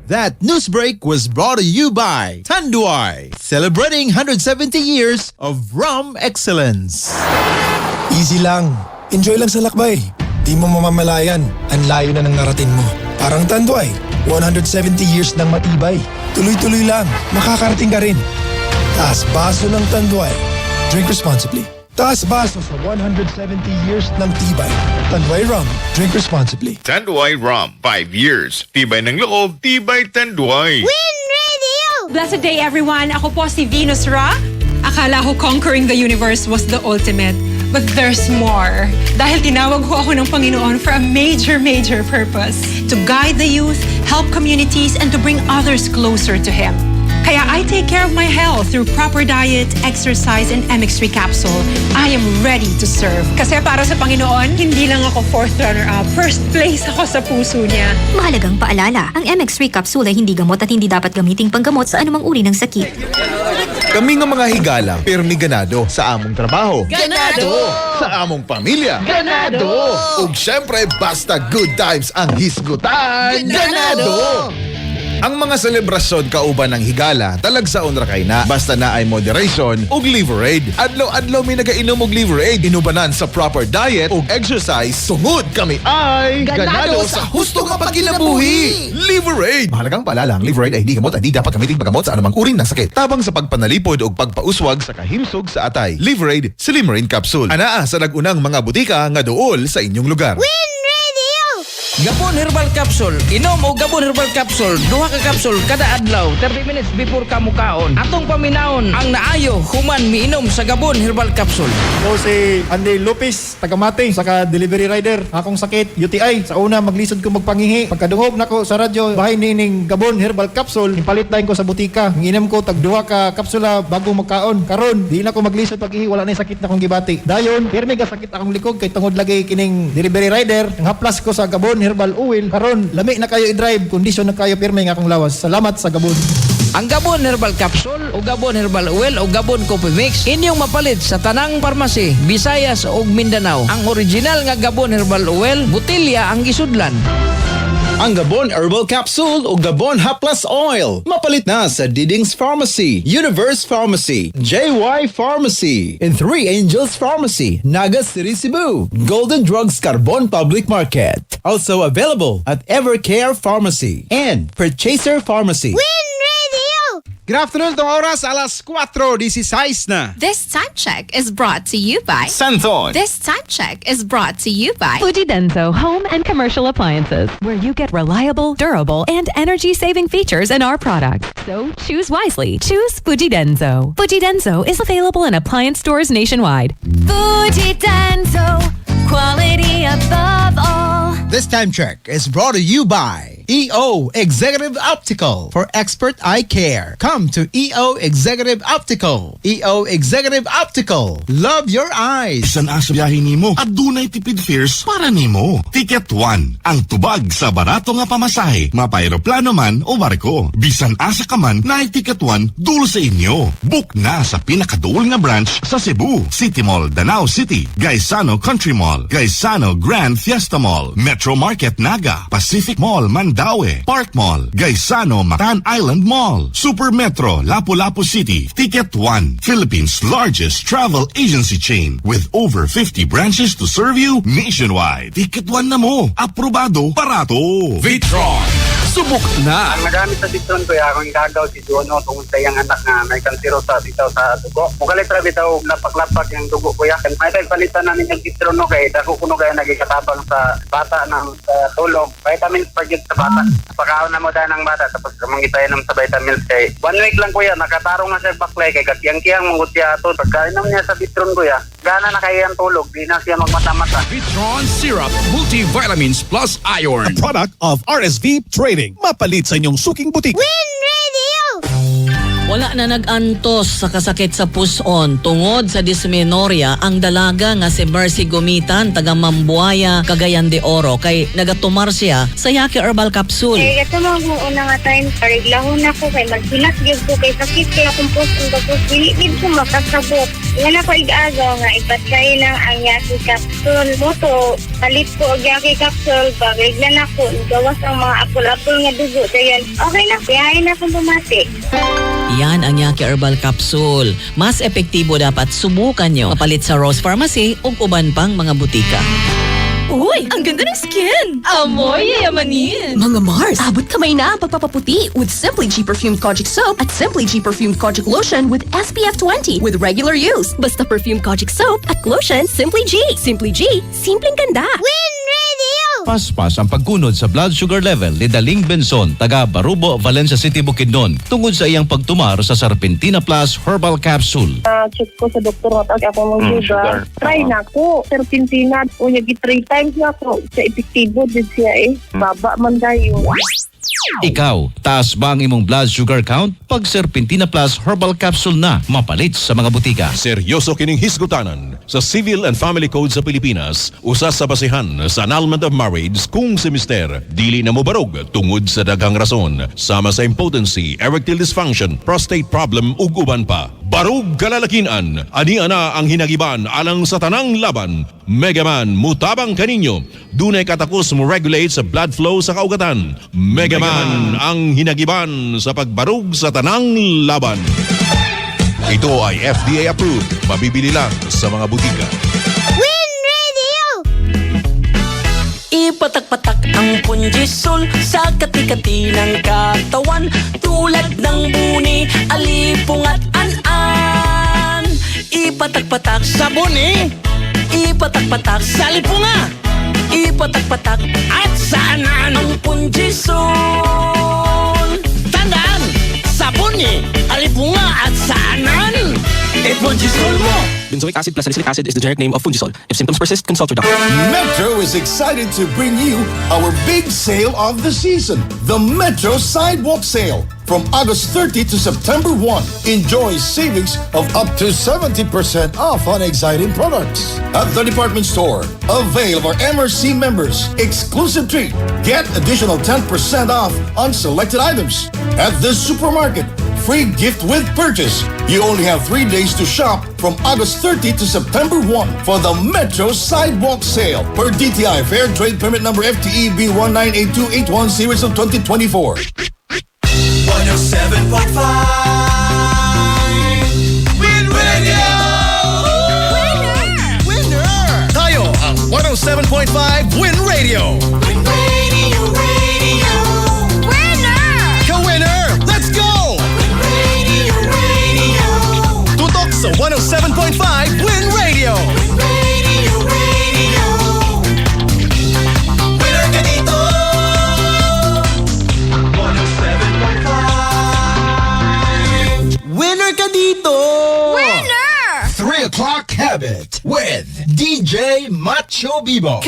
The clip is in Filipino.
That news break was brought to you by Tanduay, celebrating 170 years of rum excellence. Easy lang. Enjoy lang sa lakbay. Di mo mamamalayan. Ang layo na ng narating mo. Parang Tanduay. 170 years ng matibay. Tuloy-tuloy lang. Makakarating ka rin. Taas baso ng Tanduay. Drink responsibly. Taas baso sa 170 years ng tibay. Tanduay Rum. Drink responsibly. Tanduay Rum, 5 years. Tibay ng loob, tibay Tanduay. Win Radio! Blessed day everyone! Ako po si Venus Ra. Akala ko conquering the universe was the ultimate. But there's more. Dahil tinawag ko ako ng Panginoon for a major purpose. To guide the youth, help communities, and to bring others closer to Him. Kaya I take care of my health through proper diet, exercise, and MX3 capsule. I am ready to serve. Kasi para sa Panginoon, hindi lang ako 4th runner-up. First place ako sa puso niya. Mahalagang paalala, ang MX3 capsule ay hindi gamot at hindi dapat gamiting panggamot sa anumang uri ng sakit. Kami ng mga higala, permi ganado sa among trabaho. Ganado! Sa among pamilya. Ganado! Ug syempre, basta good times ang hisgutan. Ganado! Ang mga selebrasyon kauban ng higala, talagsaon ra kay na. Basta na ay moderation ug Liverade. Adlaw-adlaw may nagainom og Liverade. Inubanan sa proper diet ug exercise. Sungod kami ay Ganado sa husto nga pagkinabuhi. Liverade. Mahalagang paalala, ang Liverade ay hindi gamot at di dapat gamitin paggamot sa anumang uring ng sakit. Tabang sa pagpanalipod ug pagpauswag sa kahimsog sa atay. Liverade Silimarine Capsule. Anaa sa nagunang mga butika nga duol sa inyong lugar. Win Radio! Gabon Herbal Capsule. Inom o Gabon Herbal Capsule. Duha ka capsule kada adlaw 30 minutes before ka mukaon. Atong paminaon ang naayo human miinom sa Gabon Herbal Capsule. Ako si Andy Lopez, taga-Mate, saka delivery rider. Akong sakit, UTI. Sa una, maglisod ko magpangihi. Pagkadungog na ko sa radyo, bahay nining Gabon Herbal Capsule. Ipalit dahin ko sa butika. Nginom ko tagduha ka kapsula bago magkaon. Karon, di na ko maglisod pag-ihi. Wala na yung sakit na akong gibati. Dayon, pirmi ka sakit akong likod kay tungod lagi kining delivery rider. Ang haplas ko sa Gabon Herbal Oil. Karon, lami na kayo i-drive. Kondisyon na kayo pirmi nga akong lawas. Salamat sa Gabon. Ang Gabon Herbal Capsule o Gabon Herbal Oil o Gabon Coffee Mix inyong mapalit sa tanang parmasi, Visayas ug Mindanao. Ang original nga Gabon Herbal Oil, butilya ang gisudlan. Ang Gabon Herbal Capsule o Gabon Haplas Oil. Mapalit na sa Diding's Pharmacy, Universe Pharmacy, JY Pharmacy, and Three Angels Pharmacy, Naga City, Cebu, Golden Drugs Carbon Public Market. Also available at Evercare Pharmacy and Purchaser Pharmacy. Win Radio! Good afternoon, itong oras, alas 4:16 na. This time check is brought to you by Santhon. This time check is brought to you by Fujidenso Home and Commercial Appliances, where you get reliable, durable, and energy-saving features in our products. So choose wisely. Choose Fujidenso. Fujidenso is available in appliance stores nationwide. Fujidenso, quality above all. This time check is brought to you by EO Executive Optical for expert eye care. Come to EO Executive Optical. EO Executive Optical. Love your eyes. Bisan asa biyahe nimo at dunay tipid fares para nimo. Ticket 1. Ang tubag sa barato nga pamasahe. Mapa-aeroplano man o barko. Bisan asa ka man na Ticket 1 dul sa inyo. Book na sa pinakaduol nga branch sa Cebu. City Mall, Danao City. Gaisano Country Mall. Gaisano Grand Fiesta Mall. Metro Market Naga. Pacific Mall Mandaue. Park Mall. Gaisano Matan Island Mall. Super Metro Lapu-Lapu City. Ticket 1. Philippines' largest travel agency chain with over 50 branches to serve you nationwide. Ticket 1 na mo. Aprobado. Barato. Vitron. Subok na. Ang nagamit sa Vitron ko akong gagaw si Jono tungkol sa iyang anak na may kansero sa bitaw sa dugo. Mugalit ra bitaw lapak-lapak yung dugo ko ya. May palitan namin yung Vitron no kay dako kuno kaya nagikatabang sa bata ng tulog. Vitamins pa gyud sa bata. Pagkaon na mo dahil ng bata tapos kamang ipainom sa vitamins kay 1 week lang kuya nakatarong na siya baklay kay kakiyang-kiyang mong siya to. Pagkainom niya sa Vitron kuya gana na kaya ang tulog di na siya magmata-mata. Vitron Syrup Multivitamins Plus Iron. A product of RSV Trading. Mapalit sa inyong suking butik. Win Radio! Wala na nag-antos sa kasakit sa puson tungod sa dysmenorrhea ang dalaga nga si Mercy Gumitan taga Mambuaya, Cagayan de Oro kay nagatumar siya sa Yaki Herbal Capsule. Kaya ito mga una nga time, pareglahon ako kay maghilas gyud ko kay sakit kaya akong puson tapos bilibid ko makasabot. Yan ako ig-agaw nga ipatay ng ang Yaki Capsule. Moto, palit ko og Yaki Capsule, pareglan ako, gawas ang mga apol-apol nga dugo. Kaya okay na, kaya na akong bumati. Yan ang Yaki Herbal Capsule. Mas epektibo dapat subukan nyo. Mapalit sa Rose Pharmacy o uban pang mga butika. Uy, ang ganda ng skin! Amoy yayamanin! Mga Mars, abot kamay na ang pagpapaputi with Simply G Perfumed Kojic Soap at Simply G Perfumed Kojic Lotion with SPF 20 with regular use. Basta Perfumed Kojic Soap at Lotion Simply G. Simply G, simpleng ganda. Win Radio! Paspas ang pagkunod sa blood sugar level ni Daling Benson, taga Barubo, Valencia City, Bukidnon, tungod sa iyang pagtumar sa Serpentina Plus Herbal Capsule. Check ko sa doktor nga tawag ako ng sugar. Try na ko. Serpentina. Unya, 3 times na ko. Sa epektibo din siya Baba man dayo. Ikaw, taas ba ang imong blood sugar count? Pag Serpentina Plus Herbal Capsule na, mapalit sa mga butika. Seryoso kining hisgutanan sa Civil and Family Code sa Pilipinas, usa sa basihan sa annulment of marriage kung si mister dili na mobarog tungod sa daghang rason, sama sa impotency, erectile dysfunction, prostate problem ug uban pa. Barog kalalakinan, ani ana ang hinagiban alang sa tanang laban. Megaman mutabang kaninyo, dunay katakos mo regulate sa blood flow sa kaugatan. Megaman ang hinagiban sa pagbarog sa tanang laban. Ito ay FDA approved, mabibili lang sa mga butika. Win Radio! Ipatak-patak ang Punjisol sa kati-kati ng katawan, tulad ng buni, alipong at an-an. Ipatak-patak sa buni, ipatak-patak sa lipunga, ipatak-patak at sa anan ang Punjisol. Tandaan, sa buni, alipunga at sa anan, Punjisol mo. Benzoic acid plus salicylic acid is the generic name of Punjisol. If symptoms persist, consult your doctor. Metro is excited to bring you our big sale of the season, the Metro Sidewalk Sale. From August 30 to September 1, enjoy savings of up to 70% off on exciting products. At the department store, avail of our MRC members exclusive treat. Get additional 10% off on selected items. At the supermarket, free gift with purchase. You only have 3 days to shop from August 30 to September 1 for the Metro Sidewalk Sale per DTI Fair Trade Permit number FTE B198281 series of 2024. 107.5 Win Radio! Winner! Tayo ang 107.5 Win Radio! Win Radio, Radio! Winner! Ka-winner! Let's go! Win Radio, Radio! Tutok sa 107.5 Win Radio! Win Radio, Radio! Winner ka dito! 107.5 Winner ka dito! Winner! 3 o'clock habit with DJ Macho Bibo.